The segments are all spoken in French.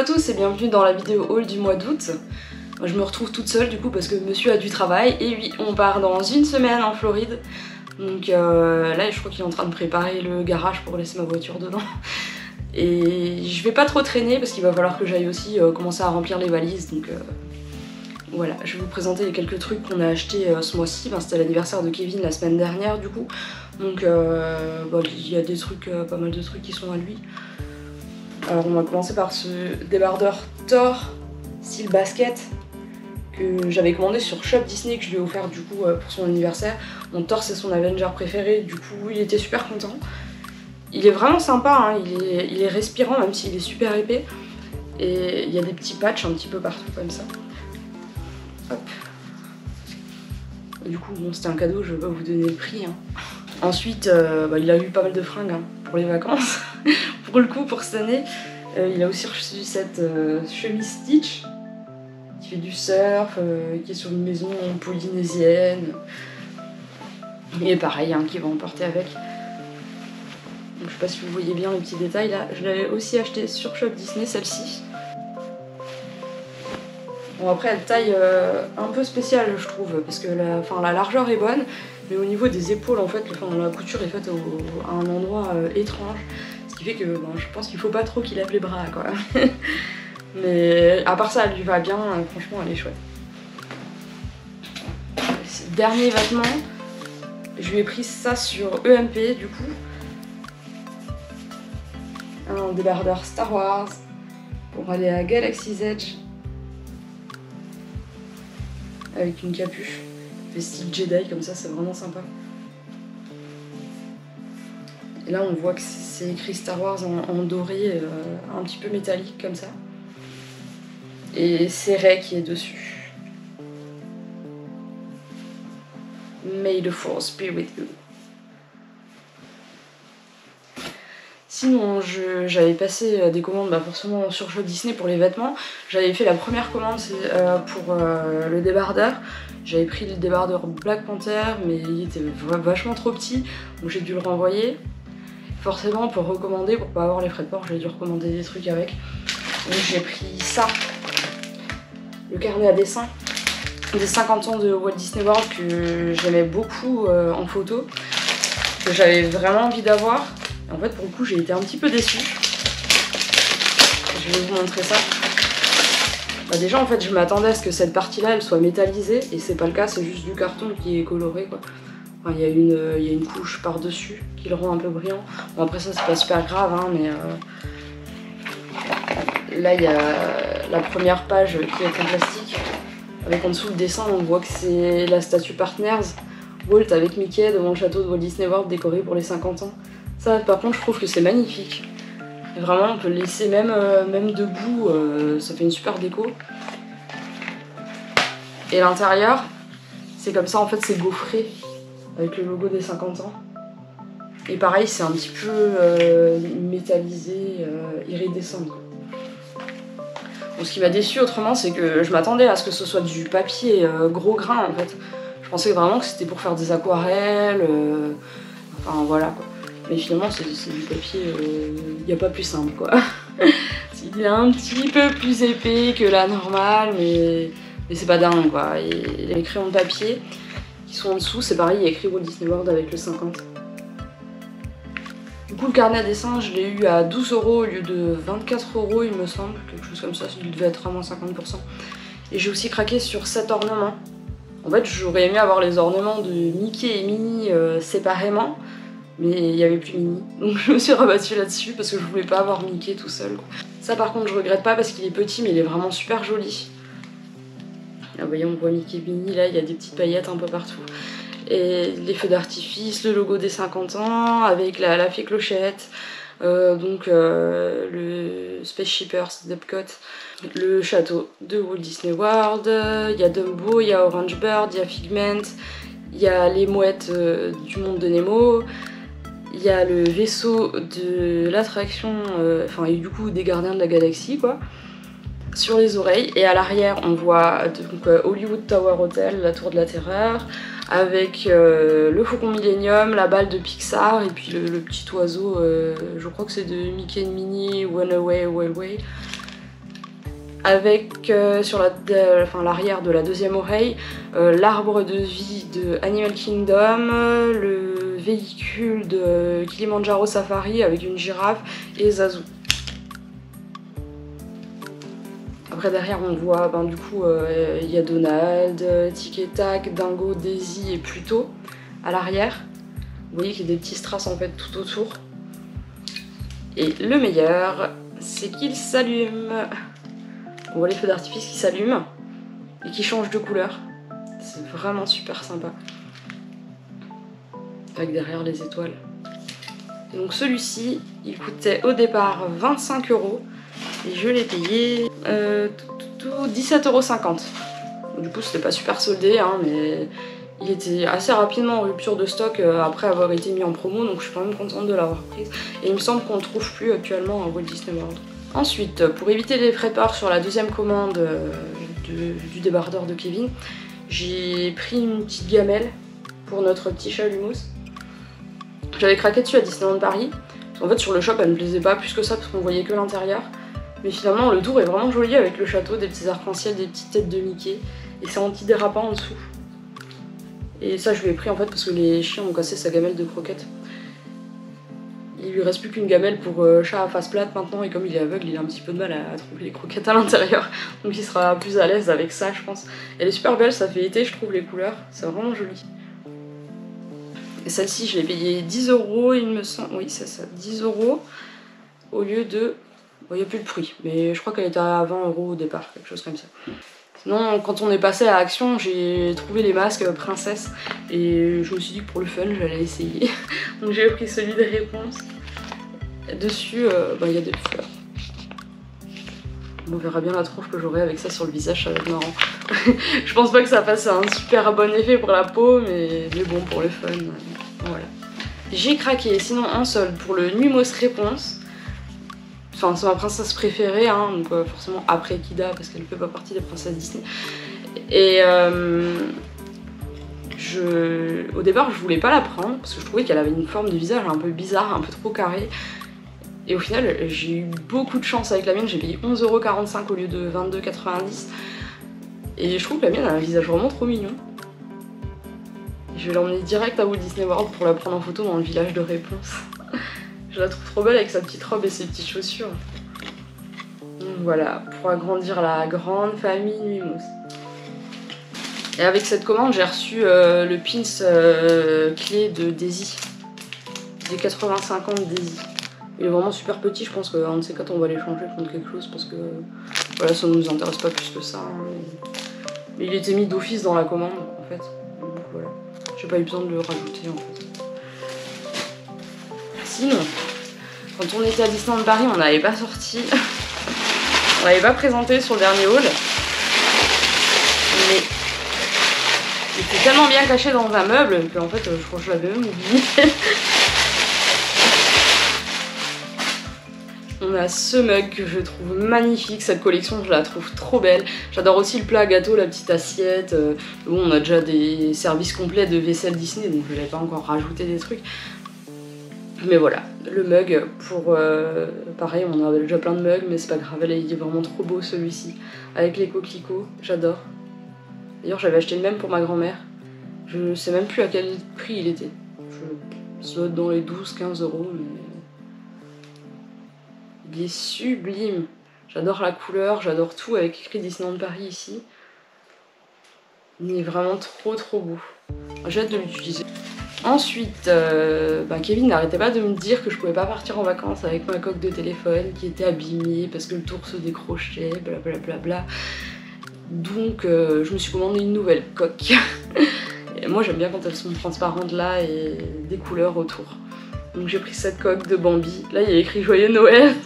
à tous et bienvenue dans la vidéo haul du mois d'août. Je me retrouve toute seule du coup parce que monsieur a du travail et oui, on part dans une semaine en Floride. Donc là je crois qu'il est en train de préparer le garage pour laisser ma voiture dedans. Et je vais pas trop traîner parce qu'il va falloir que j'aille aussi commencer à remplir les valises. Donc voilà, je vais vous présenter les quelques trucs qu'on a achetés ce mois-ci. C'était l'anniversaire de Kevin la semaine dernière du coup. Donc il y a des trucs, pas mal de trucs qui sont à lui. Alors on va commencer par ce débardeur Thor style basket que j'avais commandé sur Shop Disney, que je lui ai offert du coup pour son anniversaire. Mon Thor c'est son Avenger préféré, du coup il était super content. Il est vraiment sympa, hein. il est respirant même s'il est super épais. Et il y a des petits patchs un petit peu partout comme ça. Hop. Du coup bon, c'était un cadeau, je vais pas vous donner le prix. Hein. Ensuite il a eu pas mal de fringues hein, pour les vacances. Pour le coup, pour cette année, il a aussi reçu cette chemise Stitch qui fait du surf, qui est sur une maison polynésienne. Et pareil, hein, qui va emporter avec. Donc, je sais pas si vous voyez bien les petits détails là. Je l'avais aussi acheté sur Shop Disney, celle-ci. Bon, après, elle taille un peu spéciale, je trouve, parce que la largeur est bonne, mais au niveau des épaules, en fait, la couture est faite à un endroit étrange. Ce qui fait que je pense qu'il faut pas trop qu'il lève les bras quoi. Mais à part ça elle lui va bien, franchement elle est chouette. Dernier vêtement, je lui ai pris ça sur EMP du coup. Un débardeur Star Wars pour aller à Galaxy's Edge. Avec une capuche, fait style Jedi comme ça, c'est vraiment sympa. Et là on voit que c'est écrit Star Wars en doré, un petit peu métallique comme ça. Et c'est Rey qui est dessus. May the Force be with you. Sinon j'avais passé des commandes forcément sur Shop Disney pour les vêtements. J'avais fait la première commande pour le débardeur. J'avais pris le débardeur Black Panther mais il était vachement trop petit donc j'ai dû le renvoyer. Forcément pour recommander, pour pas avoir les frais de port, j'ai dû recommander des trucs avec. Donc j'ai pris ça, le carnet à dessin des 50 ans de Walt Disney World que j'aimais beaucoup en photo, que j'avais vraiment envie d'avoir. En fait pour le coup j'ai été un petit peu déçue. Je vais vous montrer ça. Déjà en fait je m'attendais à ce que cette partie là elle soit métallisée et c'est pas le cas, c'est juste du carton qui est coloré quoi. Enfin, il y a une couche par dessus qui le rend un peu brillant. Bon après ça c'est pas super grave hein, mais là il y a la première page qui est en plastique avec en dessous le dessin, on voit que c'est la statue Partners Walt avec Mickey devant le château de Walt Disney World décoré pour les 50 ans. Ça par contre je trouve que c'est magnifique. Et vraiment on peut le laisser même debout, ça fait une super déco. Et l'intérieur c'est comme ça en fait, c'est gaufré avec le logo des 50 ans. Et pareil c'est un petit peu métallisé, iridescent quoi. Bon, ce qui m'a déçu autrement c'est que je m'attendais à ce que ce soit du papier gros grain en fait. Je pensais vraiment que c'était pour faire des aquarelles, enfin voilà quoi. Mais finalement c'est du papier, il n'y a pas plus simple quoi. Il est un petit peu plus épais que la normale mais c'est pas dingue quoi. Et les crayons de papier qui sont en dessous, c'est pareil, il y a écrit Walt Disney World avec le 50. Du coup le carnet à dessin je l'ai eu à 12 € au lieu de 24 € il me semble, quelque chose comme ça, il devait être à moins 50%. Et j'ai aussi craqué sur 7 ornements. En fait j'aurais aimé avoir les ornements de Mickey et Minnie séparément, mais il n'y avait plus Minnie. Donc je me suis rabattue là-dessus parce que je voulais pas avoir Mickey tout seul quoi. Ça par contre je regrette pas parce qu'il est petit mais il est vraiment super joli. Là, vous voyez, on voit Mickey et Minnie, là il y a des petites paillettes un peu partout. Et les feux d'artifice, le logo des 50 ans avec la fée clochette, le Space Shippers d'Epcot, le château de Walt Disney World, il y a Dumbo, il y a Orange Bird, il y a Figment, il y a les mouettes du monde de Nemo, il y a le vaisseau de l'attraction, et du coup des gardiens de la galaxie quoi, sur les oreilles. Et à l'arrière on voit donc, Hollywood Tower Hotel, la tour de la terreur, avec le Faucon Millenium, la balle de Pixar et puis le petit oiseau, je crois que c'est de Mickey and Minnie, Runaway Railway. avec sur l'arrière de la deuxième oreille l'arbre de vie de Animal Kingdom, le véhicule de Kilimanjaro Safari avec une girafe et Zazu. Après derrière on voit du coup il y a Donald, Tic et Tac, Dingo, Daisy et Pluto à l'arrière. Vous voyez qu'il y a des petits strass en fait tout autour. Et le meilleur, c'est qu'il s'allume. On voit les feux d'artifice qui s'allument et qui changent de couleur. C'est vraiment super sympa. Avec derrière les étoiles. Et donc celui-ci, il coûtait au départ 25 € et je l'ai payé 17,50 €. Du coup c'était pas super soldé hein, mais il était assez rapidement en rupture de stock après avoir été mis en promo, donc je suis quand même contente de l'avoir prise. Et il me semble qu'on ne trouve plus actuellement à Walt Disney World. Ensuite, pour éviter les frais de port sur la deuxième commande du débardeur de Kevin, j'ai pris une petite gamelle pour notre petit chat Lumos. J'avais craqué dessus à Disneyland Paris. En fait sur le shop elle me plaisait pas plus que ça parce qu'on voyait que l'intérieur. Mais finalement le tour est vraiment joli avec le château, des petits arcs-en-ciel, des petites têtes de Mickey. Et c'est anti-dérapant en dessous. Et ça je lui ai pris en fait parce que les chiens ont cassé sa gamelle de croquettes. Il lui reste plus qu'une gamelle pour chat à face plate maintenant et comme il est aveugle il a un petit peu de mal à trouver les croquettes à l'intérieur. Donc il sera plus à l'aise avec ça je pense. Elle est super belle, ça fait été je trouve les couleurs, c'est vraiment joli. Et celle-ci je l'ai payée 10 € il me semble, oui c'est ça, 10 € au lieu de... Bon, il n'y a plus de prix mais je crois qu'elle était à 20 € au départ, quelque chose comme ça. Sinon, quand on est passé à Action, j'ai trouvé les masques princesse et je me suis dit que pour le fun, j'allais essayer. Donc j'ai pris celui de Réponse. Dessus, il y a des fleurs. On verra bien la tronche que j'aurai avec ça sur le visage, ça va être marrant. Je pense pas que ça fasse un super bon effet pour la peau, mais bon, pour le fun, voilà. J'ai craqué, sinon en solde, pour le Numos Réponse. Enfin, c'est ma princesse préférée, hein, donc forcément après Kida, parce qu'elle ne fait pas partie des princesses Disney. Et au départ, je voulais pas la prendre, parce que je trouvais qu'elle avait une forme de visage un peu bizarre, un peu trop carré. Et au final, j'ai eu beaucoup de chance avec la mienne, j'ai payé 11,45 € au lieu de 22,90 €. Et je trouve que la mienne a un visage vraiment trop mignon. Je vais l'emmener direct à Walt Disney World pour la prendre en photo dans le village de Réponse. Je la trouve trop belle avec sa petite robe et ses petites chaussures. Donc voilà, pour agrandir la grande famille Numos. Et avec cette commande, j'ai reçu le pins clé de Daisy. Des 85 ans de Daisy. Il est vraiment super petit, je pense qu'un de ces quatre on va l'échanger contre quelque chose parce que voilà, ça ne nous intéresse pas plus que ça. Hein. Mais il était mis d'office dans la commande en fait. Donc voilà, j'ai pas eu besoin de le rajouter en fait. Sinon, quand on était à Disneyland Paris, on n'avait pas sorti, on n'avait pas présenté sur le dernier haul, mais il était tellement bien caché dans un meuble qu'en fait, je crois que je l'avais même oublié. On a ce mug que je trouve magnifique, cette collection je la trouve trop belle. J'adore aussi le plat à gâteau, la petite assiette. Bon, on a déjà des services complets de vaisselle Disney, donc je n'avais pas encore rajouté des trucs. Mais voilà, le mug pour... pareil, on avait déjà plein de mugs, mais c'est pas grave, il est vraiment trop beau celui-ci. Avec les coquelicots, j'adore. D'ailleurs, j'avais acheté le même pour ma grand-mère. Je sais même plus à quel prix il était. Ça doit être dans les 12-15 €, mais... Il est sublime. J'adore la couleur, j'adore tout avec écrit Disneyland Paris ici. Il est vraiment trop beau. J'ai hâte de l'utiliser. Ensuite, Kevin n'arrêtait pas de me dire que je pouvais pas partir en vacances avec ma coque de téléphone qui était abîmée parce que le tour se décrochait, blablabla. Donc je me suis commandé une nouvelle coque. Et moi j'aime bien quand elles sont transparentes là et des couleurs autour. Donc j'ai pris cette coque de Bambi. Là il y a écrit Joyeux Noël.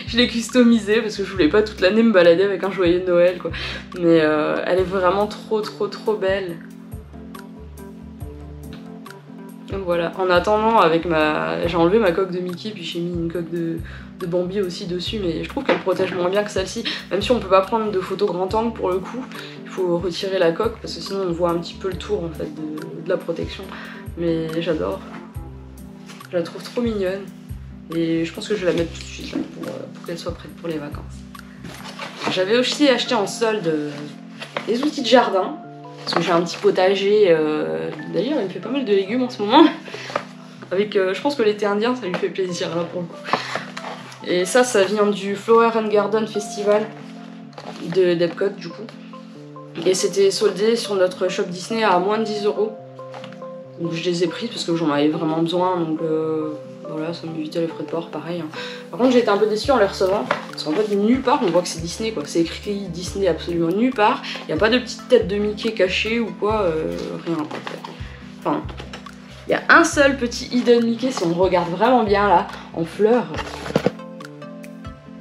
Je l'ai customisée parce que je voulais pas toute l'année me balader avec un Joyeux Noël quoi. Mais elle est vraiment trop belle. Donc voilà, en attendant avec j'ai enlevé ma coque de Mickey puis j'ai mis une coque de Bambi aussi dessus, mais je trouve qu'elle protège moins bien que celle-ci. Même si on peut pas prendre de photos grand angle pour le coup, il faut retirer la coque parce que sinon on voit un petit peu le tour en fait de la protection. Mais j'adore. Je la trouve trop mignonne et je pense que je vais la mettre tout de suite là, pour qu'elle soit prête pour les vacances. J'avais aussi acheté en solde des outils de jardin, parce que j'ai un petit potager, d'ailleurs il me fait pas mal de légumes en ce moment, avec, je pense que l'été indien ça lui fait plaisir là pour le coup. Et ça vient du Flower and Garden Festival d'Epcot du coup. Et c'était soldé sur notre shop Disney à moins de 10 €. Donc je les ai pris parce que j'en avais vraiment besoin, donc voilà, ça m'évitait les frais de port, pareil. Hein. Par contre j'ai été un peu déçue en les recevant, parce qu'en fait nulle part on voit que c'est Disney quoi, c'est écrit Disney absolument nulle part, il n'y a pas de petite tête de Mickey cachée ou quoi, rien quoi. Enfin, il y a un seul petit hidden Mickey si on regarde vraiment bien là, en fleurs.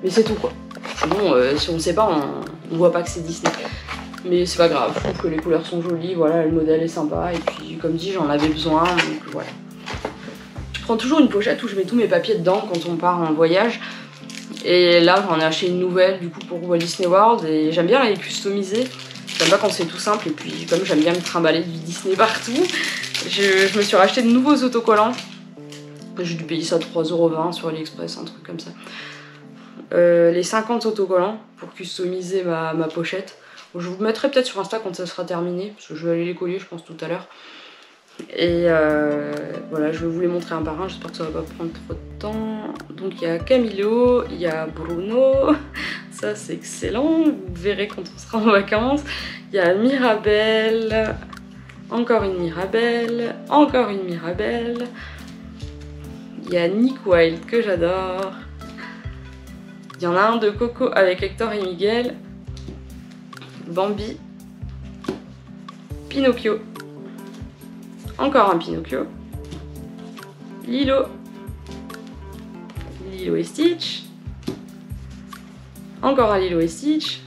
Mais c'est tout quoi. Sinon, si on sait pas, on voit pas que c'est Disney. Mais c'est pas grave, je trouve que les couleurs sont jolies, voilà, le modèle est sympa, et puis comme dit, j'en avais besoin, donc voilà. Je prends toujours une pochette où je mets tous mes papiers dedans quand on part en voyage. Et là, j'en ai acheté une nouvelle du coup pour Walt Disney World, et j'aime bien les customiser. J'aime pas quand c'est tout simple, et puis comme j'aime bien me trimballer du Disney partout, je me suis racheté de nouveaux autocollants. J'ai dû payer ça 3,20 € sur AliExpress, un truc comme ça. Les 50 autocollants pour customiser ma pochette. Je vous mettrai peut-être sur Insta quand ça sera terminé, parce que je vais aller les coller je pense tout à l'heure. Et voilà, je vais vous les montrer un par un, j'espère que ça va pas prendre trop de temps. Donc il y a Camilo, il y a Bruno, ça c'est excellent, vous verrez quand on sera en vacances. Il y a Mirabelle, encore une Mirabelle, encore une Mirabelle. Il y a Nick Wilde que j'adore. Il y en a un de Coco avec Hector et Miguel. Bambi. Pinocchio. Encore un Pinocchio. Lilo. Lilo et Stitch. Encore un Lilo et Stitch.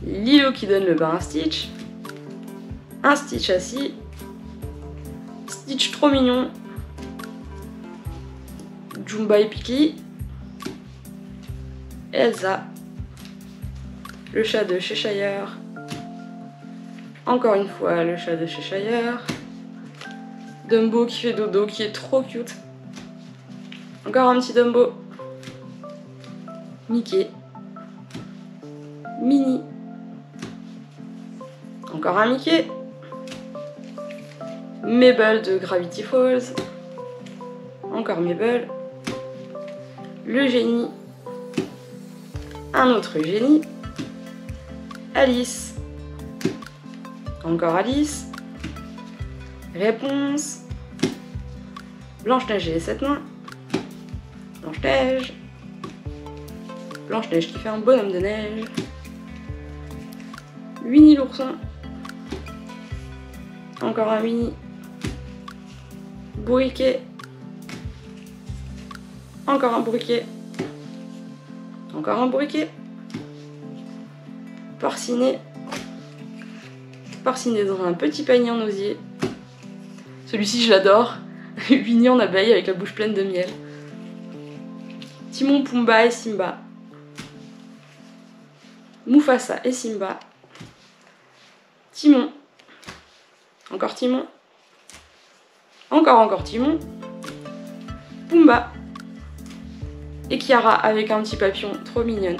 Lilo qui donne le bain à Stitch. Un Stitch assis. Stitch trop mignon. Jumba et Piki. Elsa. Le chat de Cheshire. Encore une fois, le chat de Cheshire. Dumbo qui fait dodo, qui est trop cute. Encore un petit Dumbo. Mickey. Minnie. Encore un Mickey. Mabel de Gravity Falls. Encore Mabel. Le génie. Un autre génie. Alice. Encore Alice. Réponse. Blanche-Neige et les 7 nains. Blanche-Neige. Blanche-Neige qui fait un bonhomme de neige. Winnie l'ourson. Encore un Winnie. Bourriquet. Encore un bourriquet. Encore un bourriquet. Porcinet. Porcinet dans un petit panier en osier. Celui-ci je l'adore. Winnie en abeille avec la bouche pleine de miel. Timon, Pumba et Simba. Mufasa et Simba. Timon. Encore Timon. Encore Timon. Pumba. Et Kiara avec un petit papillon trop mignonne.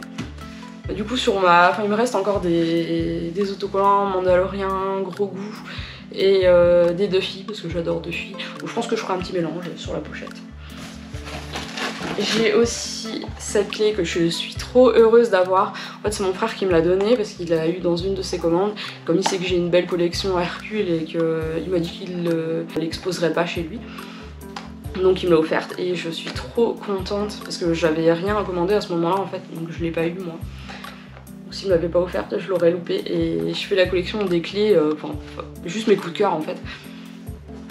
Du coup sur il me reste encore des autocollants Mandalorian, Gros Goût et des Duffy parce que j'adore Duffy. Donc je pense que je ferai un petit mélange sur la pochette. J'ai aussi cette clé que je suis trop heureuse d'avoir. En fait c'est mon frère qui me l'a donnée parce qu'il l'a eu dans une de ses commandes. Comme il sait que j'ai une belle collection Hercule et qu'il m'a dit qu'il ne l'exposerait pas chez lui. Donc il me l'a offerte et je suis trop contente parce que j'avais rien à commander à ce moment là en fait, donc je l'ai pas eu moi. Donc s'il me l'avait pas offerte je l'aurais loupé et je fais la collection des clés, juste mes coups de cœur en fait.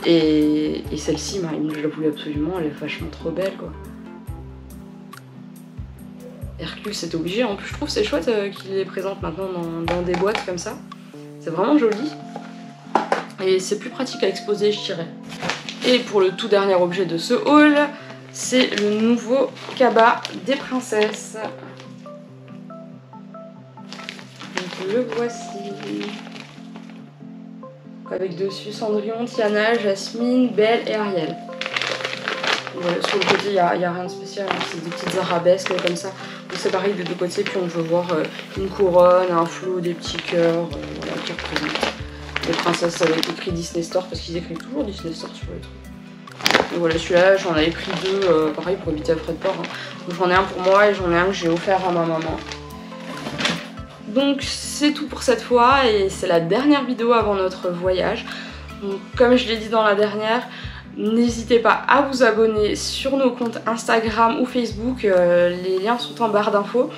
Et celle-ci, je la voulais absolument, elle est vachement trop belle quoi. Hercule c'était obligé, en plus je trouve c'est chouette qu'il les présente maintenant dans des boîtes comme ça. C'est vraiment joli et c'est plus pratique à exposer je dirais. Et pour le tout dernier objet de ce haul, c'est le nouveau cabas des princesses. Donc le voici. Avec dessus Cendrillon, Tiana, Jasmine, Belle et Ariel. Voilà, sur le côté, il n'y a rien de spécial, hein. C'est des petites arabesques comme ça. C'est pareil des deux côtés, puis on peut voir une couronne, un flot, des petits cœurs, voilà, qui représentent les princesses avec écrit Disney Store, parce qu'ils écrivent toujours Disney Store sur les trucs. Et voilà, celui-là, j'en avais pris deux, pareil pour habiter à Fredport. Hein. Donc j'en ai un pour moi et j'en ai un que j'ai offert à ma maman. Donc c'est tout pour cette fois et c'est la dernière vidéo avant notre voyage. Donc comme je l'ai dit dans la dernière, n'hésitez pas à vous abonner sur nos comptes Instagram ou Facebook, les liens sont en barre d'infos.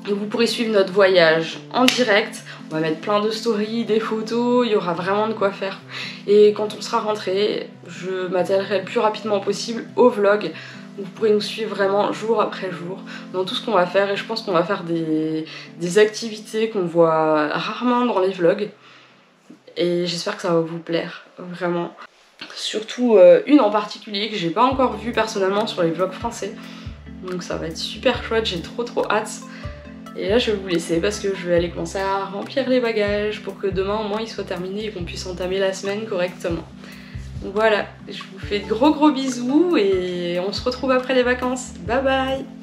Et vous pourrez suivre notre voyage en direct. On va mettre plein de stories, des photos, il y aura vraiment de quoi faire. Et quand on sera rentré, je m'attellerai le plus rapidement possible au vlog. Vous pourrez nous suivre vraiment jour après jour dans tout ce qu'on va faire. Et je pense qu'on va faire des activités qu'on voit rarement dans les vlogs. Et j'espère que ça va vous plaire, vraiment. Surtout une en particulier que j'ai pas encore vue personnellement sur les vlogs français. Donc ça va être super chouette, j'ai trop hâte. Et là je vais vous laisser parce que je vais aller commencer à remplir les bagages pour que demain au moins il soit terminé et qu'on puisse entamer la semaine correctement. Donc voilà, je vous fais de gros bisous et on se retrouve après les vacances. Bye bye!